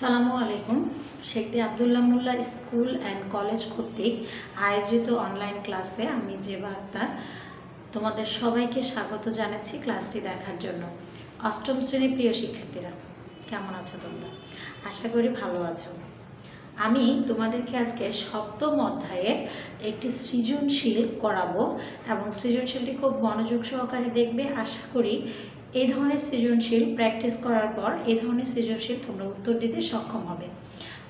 আসসালামু আলাইকুম। শেখ আব্দুল্লাহ মোল্লা school and college কর্তৃক আয়োজিত অনলাইন ক্লাসে আমি যে বার্তা তোমাদের সবাইকে স্বাগত জানাচ্ছি ক্লাসটি দেখার জন্য। অষ্টম শ্রেণীর প্রিয় শিক্ষার্থীরা, কেমন আছো তোমরা? আশা করি ভালো আছো। আমি তোমাদেরকে আজকে সপ্তম অধ্যায়ের একটি সৃজনশীল করাবো এবং সৃজনশীলটি খুব মনোযোগ সহকারে দেখবে। আশা করি এই ধরনের সৃজনশীল প্র্যাকটিস করার পর এই ধরনের সৃজনশীল তোমরা উত্তর দিতে সক্ষম হবে।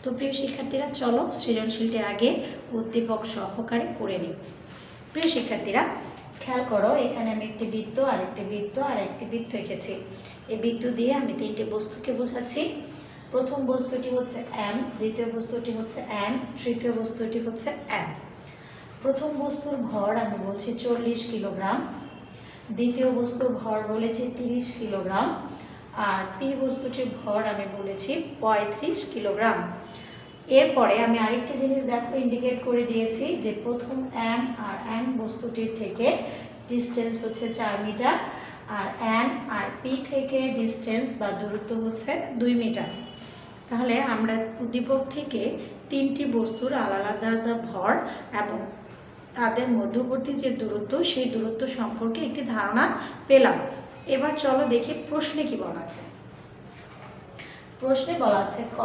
তো প্রিয় শিক্ষার্থীরা, চলো সৃজনশীলটি আগে উদ্দীপক সহকারে পড়ে নিই। প্রিয় শিক্ষার্থীরা, খেয়াল করো, এখানে আমি একটি বৃত্ত আর একটি বৃত্ত এঁকেছি। এই বৃত্ত দিয়ে আমি তিনটি বস্তুকে বোঝাচ্ছি। প্রথম বস্তুটি হচ্ছে এম, দ্বিতীয় বস্তুটি হচ্ছে এন, তৃতীয় বস্তুটি হচ্ছে এম। প্রথম বস্তুর ভর আমি বলছি 40 কিলোগ্রাম, দ্বিতীয় বস্তুর ভর বলেছি 30 কিলোগ্রাম, আর পি বস্তুটির ভর আমি বলেছি 35 কিলোগ্রাম। এরপরে আমি আরেকটি জিনিস দেখো ইন্ডিকেট করে দিয়েছি যে প্রথম এম আর এন বস্তুটির থেকে ডিস্টেন্স হচ্ছে 4 মিটার, আর এন আর পি থেকে ডিস্টেন্স বা দূরত্ব হচ্ছে 2 মিটার। তাহলে আমরা উদ্দীপক থেকে তিনটি বস্তুর আলাদা আলাদা ভর এবং তাদের মধ্যবর্তী যে দূরত্ব সেই দূরত্ব সম্পর্কে একটি ধারণা পেলাম। এবার চলো দেখি প্রশ্নে কি বলা আছে। প্রশ্নে বলা আছে ক,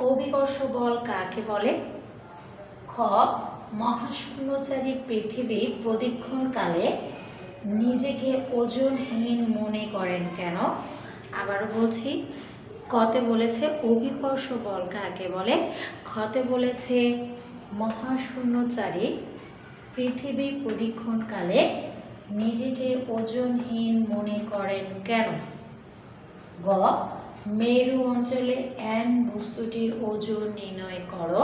অভিকর্ষ বল কাকে বলে? খ, মহাশূন্যচারী পৃথিবী প্রদক্ষিণকালে নিজেকে ওজনহীন মনে করেন কেন? আবারও বলছি, কতে বলেছে অভিকর্ষ বল কাকে বলে, খতে বলেছে মহাশূন্যচারী পৃথিবী প্রদক্ষিণকালে নিজেকে ওজনহীন মনে করেন কেন? গ, মেরু অঞ্চলে এন বস্তুটির ওজন নির্ণয় করো।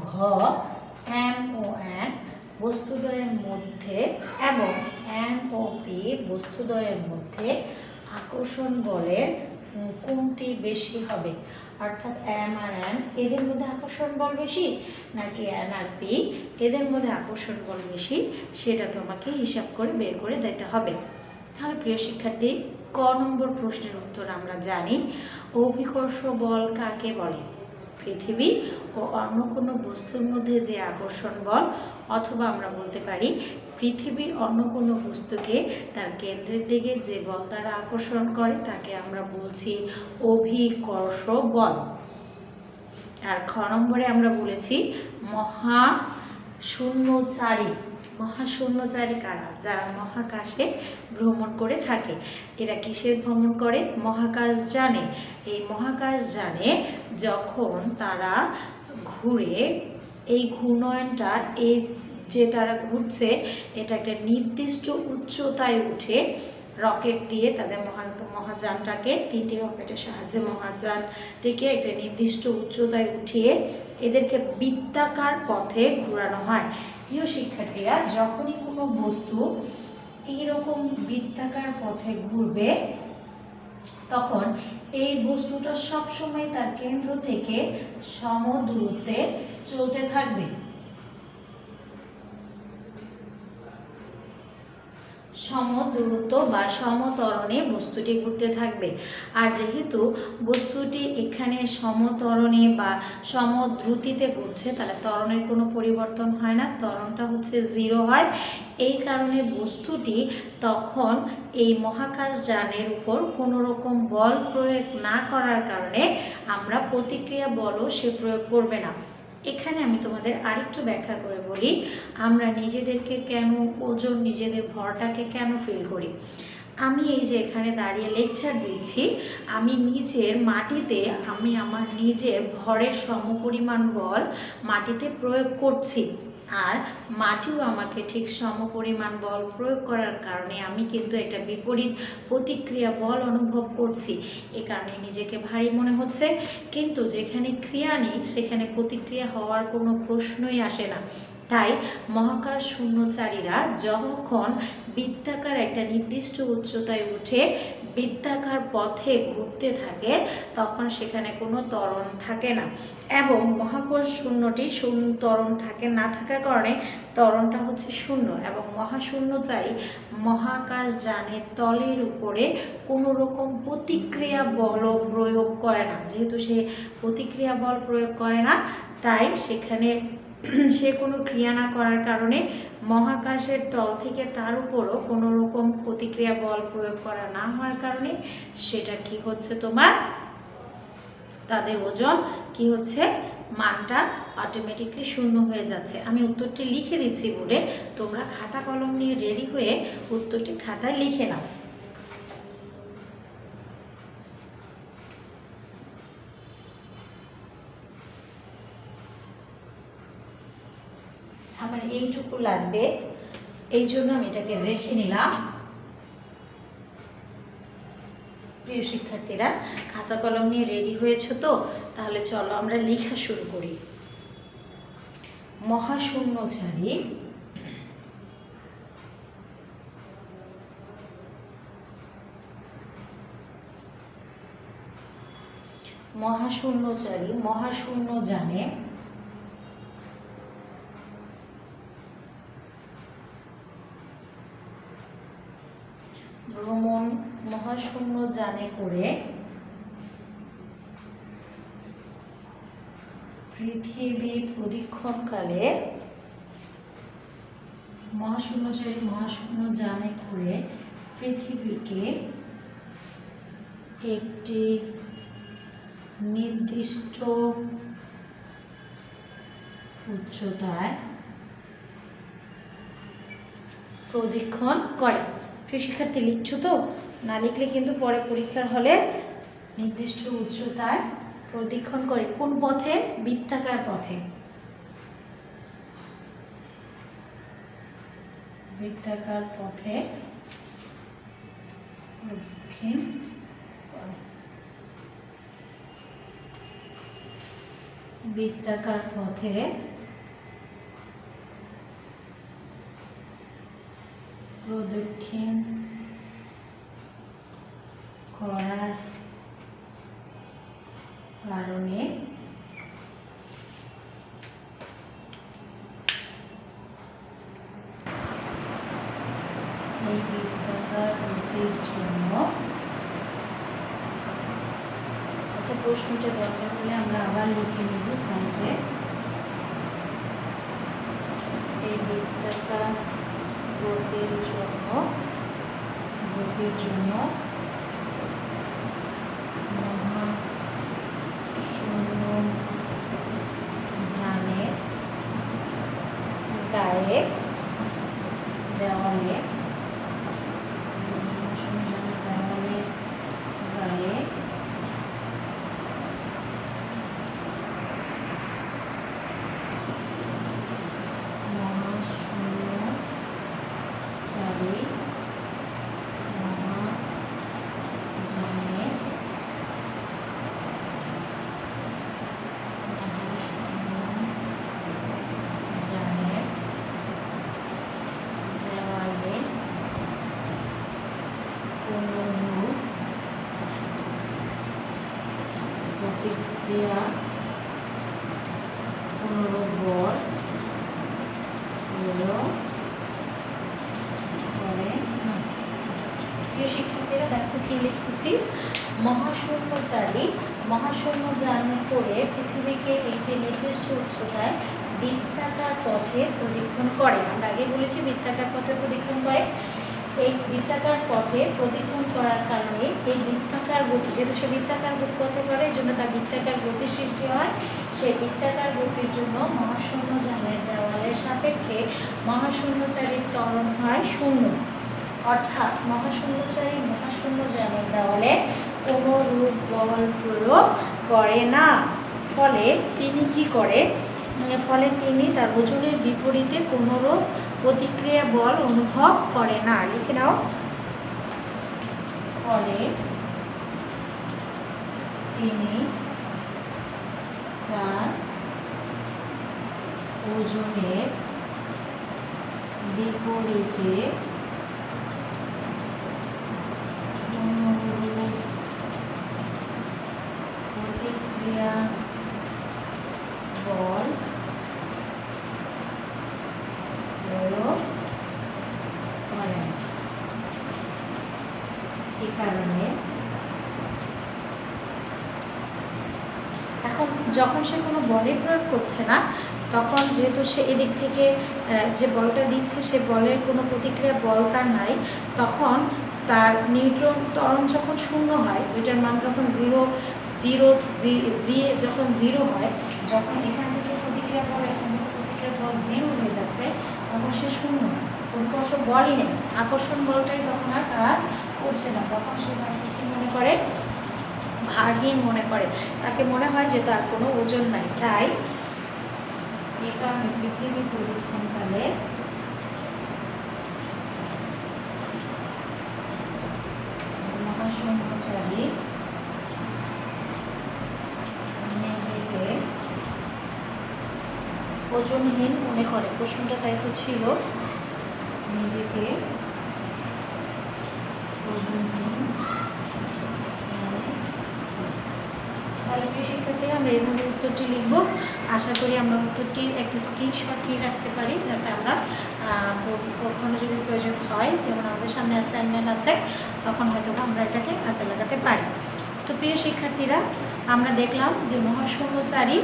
ঘ, এম ও এন বস্তুদ্বয়ের মধ্যে এবং এন ও পি বস্তুদ্বয়ের মধ্যে আকর্ষণ বলের কোনটি বেশি হবে? অর্থাৎ এম আর এন এদের মধ্যে আকর্ষণ বল বেশি নাকি এন আর পি এদের মধ্যে আকর্ষণ বল বেশি, সেটা তোমাকে হিসাব করে বের করে দিতে হবে। তাহলে প্রিয় শিক্ষার্থী, ক নম্বর প্রশ্নের উত্তর আমরা জানি। অভিকর্ষ বল কাকে বলে? পৃথিবী ও অন্য কোনো বস্তুর মধ্যে যে আকর্ষণ বল, অথবা আমরা বলতে পারি পৃথিবী অন্য কোনো বস্তুকে তার কেন্দ্রের দিকে যে বল দ্বারা আকর্ষণ করে তাকে আমরা বলছি অভিকর্ষ বল। আর খ নম্বরে আমরা বলেছি মহাশূন্যচারী কারা? যারা মহাকাশে ভ্রমণ করে থাকে। এরা কিসের ভ্রমণ করে? মহাকাশ যানে। এই মহাকাশ যানে যখন তারা ঘুরে, এই ঘূর্ণয়নটা এই যে তারা ঘুরছে এটা একটা নির্দিষ্ট উচ্চতায় উঠে রকেট দিয়ে তাদের মহাযানটাকে, তিনটি রকেটের সাহায্যে মহাযানটিকে একটা নির্দিষ্ট উচ্চতায় উঠিয়ে এদেরকে বৃত্তাকার পথে ঘোরানো হয়। প্রিয় শিক্ষার্থীরা, যখনই কোনো বস্তু এইরকম বৃত্তাকার পথে ঘুরবে তখন এই বস্তুটা সবসময় তার কেন্দ্র থেকে সম দূরত্বে চলতে থাকবে। সম দূরত্ব বা সমত্বরণে বস্তুটি ঘুরতে থাকবে। আর যেহেতু বস্তুটি এখানে সমত্বরণে বা সমদ্রুতিতে ঘুরছে, তাহলে ত্বরণের কোনো পরিবর্তন হয় না, ত্বরণটা হচ্ছে 0 হয়। এই কারণে বস্তুটি তখন এই মহাকাশ যানের উপর কোনো রকম বল প্রয়োগ না করার কারণে আমরা প্রতিক্রিয়া বলও সে প্রয়োগ করবে না। এখানে আমি তোমাদের আরেকটু ব্যাখ্যা করে বলি, আমরা নিজেদেরকে কেন ওজন, নিজেদের ভরটাকে কেন ফিল করি। আমি এই যে এখানে দাঁড়িয়ে লেকচার দিচ্ছি, আমি আমার নিজের ভরের সমপরিমাণ বল মাটিতে প্রয়োগ করছি, আর মাটিও আমাকে ঠিক সমপরিমাণ বল প্রয়োগ করার কারণে আমি কিন্তু একটা বিপরীত প্রতিক্রিয়া বল অনুভব করছি। এ কারণে নিজেকে ভারী মনে হচ্ছে। কিন্তু যেখানে ক্রিয়া নেই সেখানে প্রতিক্রিয়া হওয়ার কোনো প্রশ্নই আসে না। তাই মহাকাশ শূন্যচারীরা যখন বৃত্তাকার একটা নির্দিষ্ট উচ্চতায় উঠে বৃত্তাকার পথে ঘুরতে থাকে তখন সেখানে কোনো ত্বরণ থাকে না এবং মহাকাশ শূন্যটি ত্বরণ থাকে না থাকার কারণে ত্বরণটা হচ্ছে শূন্য এবং মহাশূন্যচারী মহাকাশ যানের তলের উপরে কোনো রকম প্রতিক্রিয়া বল প্রয়োগ করে না। যেহেতু সে প্রতিক্রিয়া বল প্রয়োগ করে না তাই সেখানে সে কোনো ক্রিয়া না করার কারণে মহাকাশের তল থেকে তার উপরও কোনো রকম প্রতিক্রিয়া বল প্রয়োগ করা না হওয়ার কারণে সেটা কি হচ্ছে তোমার তাদের ওজন কি হচ্ছে মানটা অটোমেটিকলি শূন্য হয়ে যাচ্ছে। আমি উত্তরটি লিখে দিচ্ছি বোর্ডে, তোমরা খাতা কলম নিয়ে রেডি হয়ে উত্তরটি খাতায় লিখে নাও। আমার এইটুকু লাগবে, এই জন্য আমি এটাকে রেখে নিলাম। প্রিয় শিক্ষার্থীরা, খাতা কলম নিয়ে রেডি হয়েছো তো? তাহলে চলো আমরা লেখা শুরু করি। মহাশূন্যচারী মহাশূন্য যানে ভ্রমণ মহাশূন্য যানে করে পৃথিবী প্রদক্ষিণকালে মহাশূন্য যানে করে পৃথিবীকে একটি নির্দিষ্ট উচ্চতায় প্রদক্ষিণ করে। প্রিয় শিক্ষার্থী, লিখছো তো? না লিখলে কিন্তু পরে পরীক্ষার হলে নির্দিষ্ট উচ্চতায় প্রদক্ষিণ করে। কোন পথে? বৃত্তাকার পথে। বৃত্তাকার পথে প্রদক্ষিণ করে। বৃত্তাকার পথে প্রদক্ষিণ করার কারণে এই বৃত্তাকার গতির জন্য, আচ্ছা প্রশ্নটা দরকার হলে আমরা আবার লিখে নেব সাইডে। এই বৃত্তাকার গতির জন্য মহাশূন্য যানের গায়ে দেওয়ালে প্রতিক্রিয়া অনুরূপ বল করে না। প্রিয় শিক্ষার্থীরা, দেখো কি লিখেছি। মহাশূন্য যানে করে পৃথিবীকে একটি নির্দিষ্ট উচ্চতায় বৃত্তাকার পথে প্রদক্ষিণ করে। আমরা আগে বলেছি বৃত্তাকার পথে প্রদক্ষিণ করে। এই বৃত্তাকার পথে প্রদক্ষিণ করার কারণে এই বৃত্তাকার গতি, যেহেতু সে বৃত্তাকার পথে করে এই জন্য তার বৃত্তাকার গতির সৃষ্টি হয়। সেই বৃত্তাকার গতির জন্য মহাশূন্য যানের দেওয়ালের সাপেক্ষে মহাশূন্যচারীর ত্বরণ হয় শূন্য। অর্থাৎ মহাশূন্য যানের দেওয়ালে কোনো রূপ বল প্রয়োগ করে না। ফলে তিনি কি করে? ফলে তিনি তার ওজনের বিপরীতে কোনোরূপ প্রতিক্রিয়া বল অনুভব করে না। লিখে নাও। ফলে তিনি তার ওজনের বিপরীতে প্রতিক্রিয়া বল প্রয়োগ করেন। এই কারণে এখন যখন সে কোনো বলে প্রয়োগ করছে না, তখন যেহেতু সে এদিক থেকে যে বলটা দিচ্ছে সে বলের কোনো প্রতিক্রিয়া বল তার নাই, তখন তার নিউট্রন ত্বরণ যখন শূন্য হয়, দুইটার মান যখন জিরো যখন জিরো হয়, যখন এখান থেকে প্রতিক্রিয়া বল এখান থেকে প্রতিক্রিয়া বল জিরো হয়ে যাচ্ছে, তখন সে শূন্য, কোনো বলই নেই, আকর্ষণ বলটাই তখন আর কাজ করছে না। তখন সে তাকে কি মনে করে? ভারহীন মনে করে, তাকে মনে হয় যে তার কোনো ওজন নাই। তাই এই কারণে পৃথিবী পরীক্ষণকালে মহাশূন্যচারী নিজেকে ওজনহীন মনে করে। প্রশ্নটা তাই তো ছিল, নিজেকে ওজনহীন। তাহলে প্রিয় শিক্ষার্থী, আমরা এইভাবে উত্তরটি লিখব। আশা করি আমরা উত্তরটির একটি স্ক্রিনশট নিয়ে রাখতে পারি, যাতে আমরা কখনো যদি প্রয়োজন হয়, যেমন আমাদের সামনে অ্যাসাইনমেন্ট আছে, তখন হয়তো আমরা এটাকে কাজে লাগাতে পারি। তো প্রিয় শিক্ষার্থীরা, আমরা দেখলাম যে মহাশূন্যচারী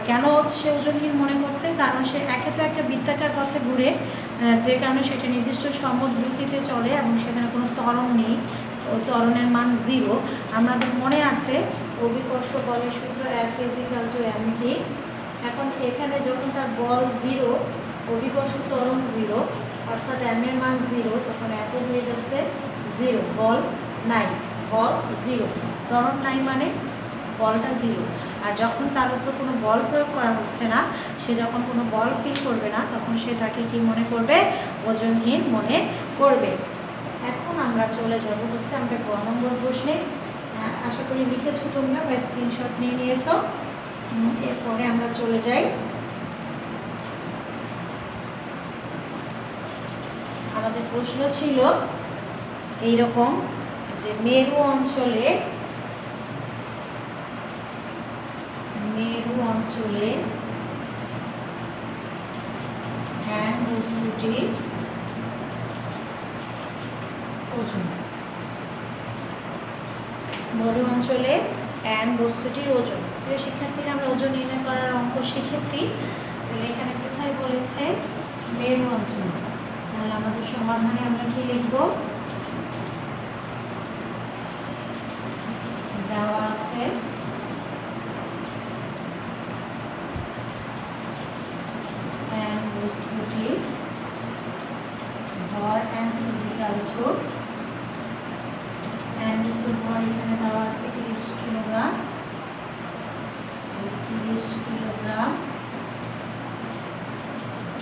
কেন সে ওজনহীন মনে করছে, কারণ সে একে তো একটা বৃত্তাকার পথে ঘুরে, যে কারণে সেটা নির্দিষ্ট সমদ্রুতিতে চলে এবং সেখানে কোনো ত্বরণ নেই, ত্বরণের মান জিরো। আমাদের মনে আছে অভিকর্ষ বলের সূত্র F=mg। এখন এখানে যখন তার বল জিরো, অভিকর্ষ ত্বরণ জিরো, অর্থাৎ m এর মান জিরো, তখন F হয়ে যাচ্ছে জিরো, বল নাই, বল জিরো, ত্বরণ নাই মানে বলটা জিরো। আর যখন তার উপর কোনো বল প্রয়োগ করা হচ্ছে না, সে যখন কোনো বল ফিল করবে না, তখন সে তাকে কি মনে করবে? ওজনহীন মনে করবে। এখন আমরা চলে যাব হচ্ছে আমাদের গ নম্বর প্রশ্নে। আশা করি লিখেছো তোমরা বা স্ক্রিনশট নিয়ে নিয়েছো। এরপরে আমরা চলে যাই, আমাদের প্রশ্ন ছিল এইরকম যে মেরু অঞ্চলে বস্তুটি ওজন, মেরু অঞ্চলে বস্তুটির ওজন। প্রিয় শিক্ষার্থীরা, আমরা ওজন নির্ণয় করার অঙ্ক শিখেছি। তাহলে এখানে কোথায় বলেছে? মেরু অঞ্চলে। তাহলে আমাদের সমাধানে আমরা কি লিখব? দেওয়া আছে বস্তুটি ভর বস্তুর ভর এখানে দেওয়া আছে 30 কিলোগ্রাম।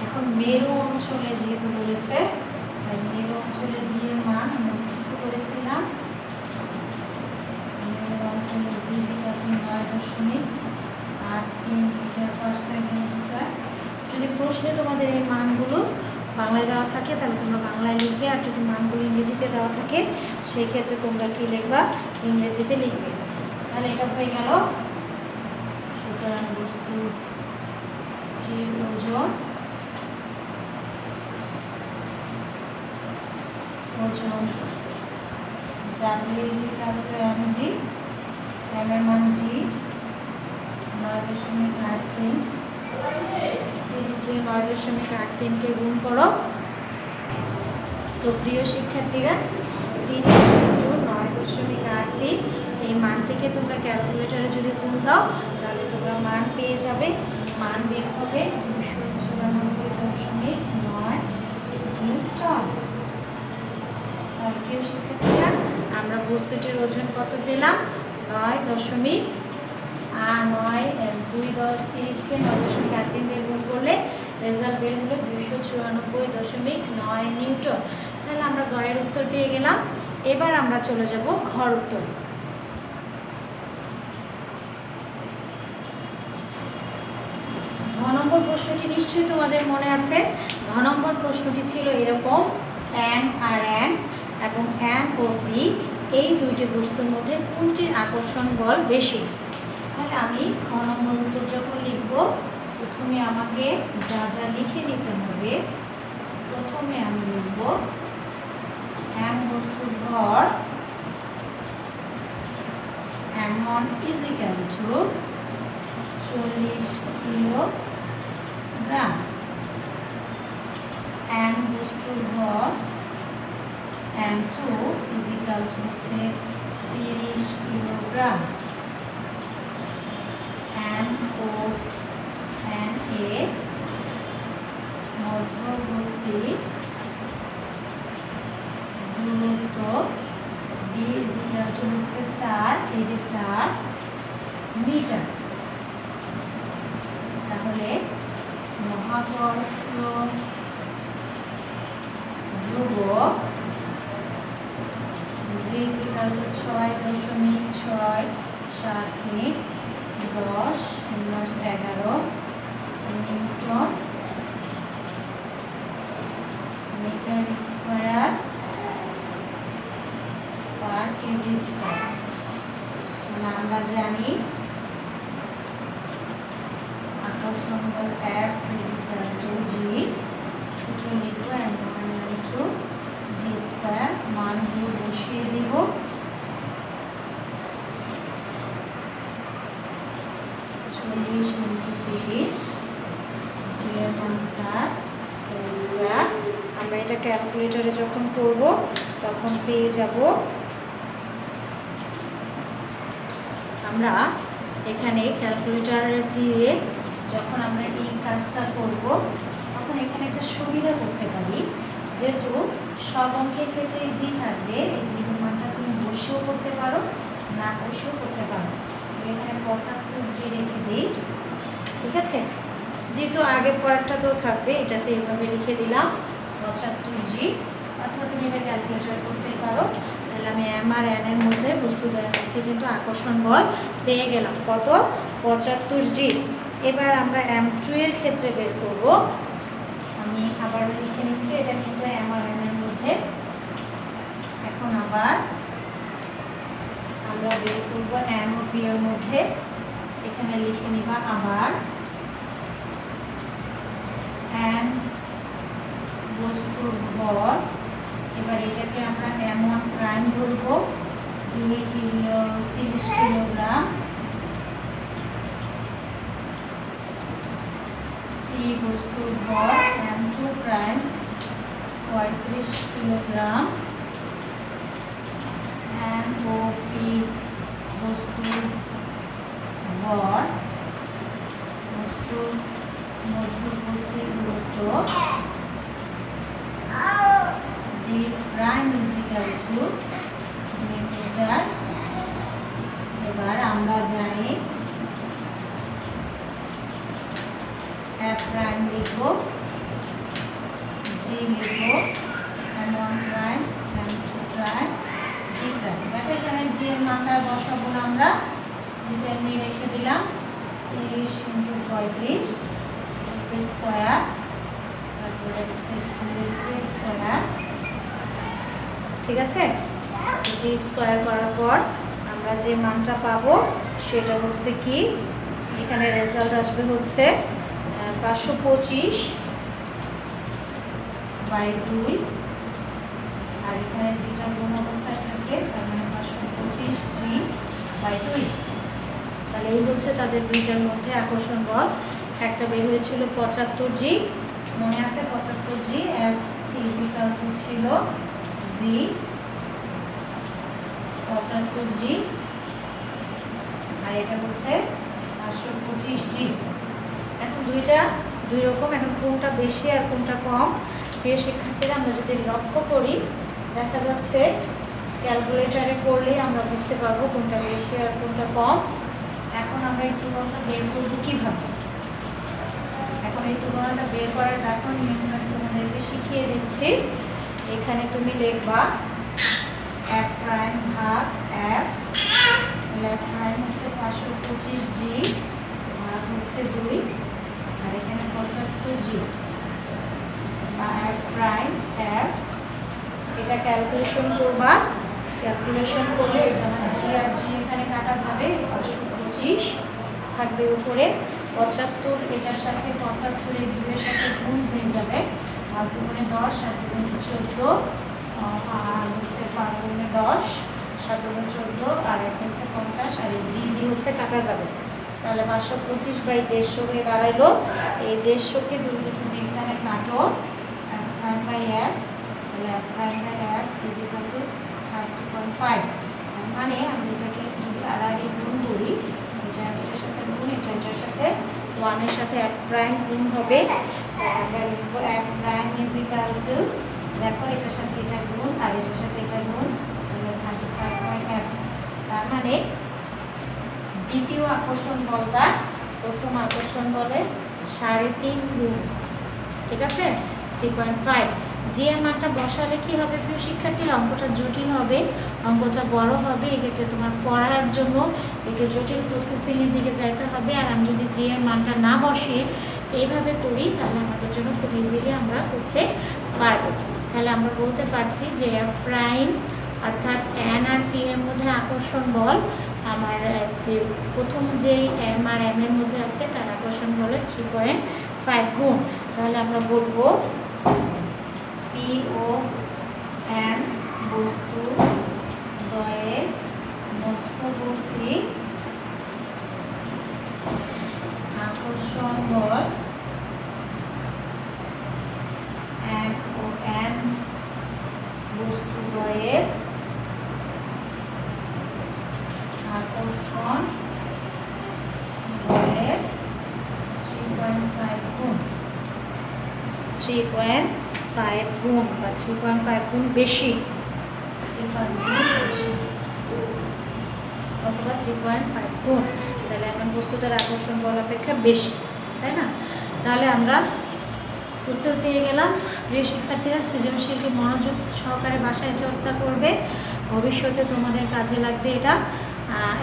এখন মেরু অঞ্চলে যেহেতু বলেছে, মেরু অঞ্চলে জি এর মান মুখস্থ করেছিলাম। মেরু অঞ্চলে জি = 9.83 মিটার/সেকেন্ড²। যদি প্রশ্নে তোমাদের এই মানগুলো বাংলায় দেওয়া থাকে তাহলে তোমরা বাংলায় লিখবে, আর যদি মানগুলো ইংরেজিতে দেওয়া থাকে সেই ক্ষেত্রে তোমরা কি লিখবা? ইংরেজিতে লিখবে। তাহলে এটা হয়ে গেল। সুতরাং বস্তুটির ওজন W=mg, m এর মান g, 9.83, 30 দিয়ে 9.83 কে গুণ করো। তো প্রিয় শিক্ষার্থীরা, 30 × 9.83 এই মানটিকে তোমরা ক্যালকুলেটরে যদি গুণ দাও তাহলে তোমরা মান পেয়ে যাবে। মান বের হবে 294.9 নিউটন। তাহলে প্রিয় শিক্ষার্থীরা, আমরা বস্তুটির ওজন কত পেলাম? 9.210 কে 9.83 দিয়ে গুণ করলে রেজাল্ট বের হলো 294.9 নিউটন। তাহলে আমরা গ এর উত্তর পেয়ে গেলাম। এবার আমরা চলে যাব ঘর উত্তর। ঘ নম্বর নম্বর প্রশ্নটি নিশ্চয়ই তোমাদের মনে আছে। ঘ নম্বর প্রশ্নটি ছিল এরকম, এম আর এন এবং এম ও পি এই দুইটি বস্তুর মধ্যে কোনটির আকর্ষণ বল বেশি। তাহলে আমি ঘ নম্বর উত্তর যখন লিখব, প্রথমে আমাকে যা যা লিখে নিতে হবে। প্রথমে আমি লিখব এম বস্তুর ভর M1 is equal to 40 kilogram. N বস্তুর ভর M2 is equal to 30 kilogram. N ও Na মধ্যবর্তী দূরত্ব D is equal to 4, এই যে 4 মিটার। তাহলে মহাকর্ষ ধ্রুবক G is equal to 6.673 10 inverse 11 newton metre square per KG square. আমরা জানি আকর্ষণ বল F is equal to G, সূত্র লিখব m1 d স্কয়ার। মানগুলো বসিয়ে দিব। 40 × 30 0.4 স্কয়ার। আমরা এটা ক্যালকুলেটরে যখন করব তখন পেয়ে যাব, আমরা এখানে ক্যালকুলেটর দিয়ে যখন আমরা এই কাজটা করব তখন এখানে একটা সুবিধা করতে পারি, যেহেতু সব অঙ্কের ক্ষেত্রে জি থাকবে, এই জি মানটা তুমি বসেও করতে পারো, না বসেও করতে পারো। এখানে 75 জি রেখে দিই, ঠিক আছে। যেহেতু আগে পরেরটা তো থাকবে, এটাতে এভাবে লিখে দিলাম 75 জি, অথবা তুমি এটা ক্যালকুলেটর করতে পারো। তাহলে আমি এম আর এন এর মধ্যে বস্তুদ্বয়ের মধ্যে কিন্তু আকর্ষণ বল পেয়ে গেলাম কত, 75 জি। এবার আমরা M2 এর ক্ষেত্রে বের করব। আমি আবার লিখে নিচ্ছি, এটা কিন্তু এম আর এন এর মধ্যে। এখন আবার আমরা বের করব এম ও পি এর মধ্যে। এখানে লিখে নিবা আবার এন বস্তুর ভর। এবার এটাকে আমরা M1 প্রাইম ধরব 30 কিলোগ্রাম। P বস্তুর ভর M2 প্রাইম 35 কিলোগ্রাম। N ও P বস্তুর ভর, বস্তুর মধ্যবর্তী দূরত্ব D prime is equal to metre. এবার আমরা জানি F prime লিখব, G লিখব, M1 prime, M2 prime, D prime। এখানে G এর মানটা বসাবো না, আমরা যেটা নিয়ে রেখে দিলাম 30 × 35 স্কয়ার, তারপরে হচ্ছে 2 স্কয়ার, ঠিক আছে। ডি স্কয়ার করার পর আমরা যে মানটা পাবো সেটা হচ্ছে কি, এখানে রেজাল্ট আসবে হচ্ছে 525/2, আর এখানে যেটা কোন অবস্থায় থাকে তার মানে 525g/2। তাহলে এই হচ্ছে তাদের দুইটার মধ্যে আকর্ষণ বল। একটা বের হয়েছিল 75g, মনে আছে 75g, F is equal to ছিল g 75g, আর এটা হচ্ছে 525g। এখন দুইটা দুই রকম, এখন কোনটা বেশি আর কোনটা কম প্রিয় শিক্ষার্থীরা আমরা যদি লক্ষ্য করি, দেখা যাচ্ছে ক্যালকুলেটরে করলেই আমরা বুঝতে পারবো কোনটা বেশি আর কোনটা কম। এখন আমরা এই তুলনাটা বের করবো কিভাবে। এখন এই তুলনাটা বের করার এখন নিয়মটা তোমাদেরকে শিখিয়ে দিচ্ছি। এখানে তুমি লিখবা F প্রাইম ভাগ F, F প্রাইম হচ্ছে 525g ভাগ হচ্ছে 2, আর এখানে 75 জি এফ প্রাইম এফ, এটা ক্যালকুলেশন করবা। ক্যালকুলেশন করলে যেমন জি আর জি এখানে কাটা যাবে, 525 থাকবে উপরে, 75 এটার সাথে 75 এই দুইয়ের সাথে গুণ হয়ে যাবে, 5 গুণে 10 আর 2 গুণে 14, আর হচ্ছে 5 গুণে 10 7 গুণে 14, আর এক হচ্ছে 50, আর এই জি জি হচ্ছে কাটা যাবে। তাহলে 525 বাই 150 হয়ে দাঁড়াইলো। এই 150কে যদি তুমি এখানে কাটো এফ প্রাইম বাই এফ, তাহলে F prime by F is equal to 30.5। মানে আমি এটাকে যদি আড়াআড়ি গুণ করি, এটা এটার সাথে গুণ, এটা এটার সাথে 1 এর সাথে এফ প্রাইম গুণ হবে, F prime is equal two, দেখো এটার সাথে এটা গুণ আর এটার সাথে এটা গুণ, তাহলে 35.f। তার মানে দ্বিতীয় আকর্ষণ বলটা প্রথম আকর্ষণ বলের 3.5 গুণ, ঠিক আছে, 3.5। জি এর মানটা বসালে কি হবে প্রিয় শিক্ষার্থীরা, অঙ্কটা জটিল হবে, অঙ্কটা বড় হবে, এক্ষেত্রে তোমার পড়ার জন্য একটু জটিল প্রসেসিংয়ের দিকে যাইতে হবে। আর আমি যদি জি এর মানটা না বসিয়ে এইভাবে করি, তাহলে আমাদের জন্য খুব ইজিলি আমরা করতে পারবো। তাহলে আমরা বলতে পারছি যে এফ প্রাইম অর্থাৎ এন আর পি এর মধ্যে আকর্ষণ বল আমার প্রথম যেই এম আর এম এর মধ্যে আছে তার আকর্ষণ বলের 3.5 গুণ। তাহলে আমরা বলবো পি ও এন বস্তু দ্বয়ের মধ্যবর্তী আকর্ষণ বল এম ও এন বস্তু দ্বয়ের আকর্ষণ বলের 3.5 গুণ, 3.5 গুণ বা 3.5 গুণ বেশি, অথবা 3.5 গুণ। তাহলে আমার বস্তুটার আকর্ষণ বল অপেক্ষা বেশি, তাই না? তাহলে আমরা উত্তর পেয়ে গেলাম। প্রিয় শিক্ষার্থীরা, সৃজনশীলটি মনোযোগ সহকারে বাসায় চর্চা করবে, ভবিষ্যতে তোমাদের কাজে লাগবে এটা।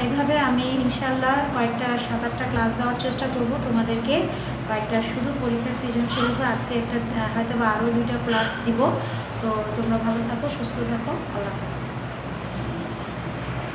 এভাবে আমি ইনশাল্লাহ কয়েকটা 7-8টা ক্লাস দেওয়ার চেষ্টা করব তোমাদেরকে, কয়েকটা শুধু পরীক্ষা সৃজনশীল উপর। আজকে একটা হয়তো বা আরও 2টা ক্লাস দিব। তো তোমরা ভালো থাকো, সুস্থ থাকো, আল্লাহ হাফেজ।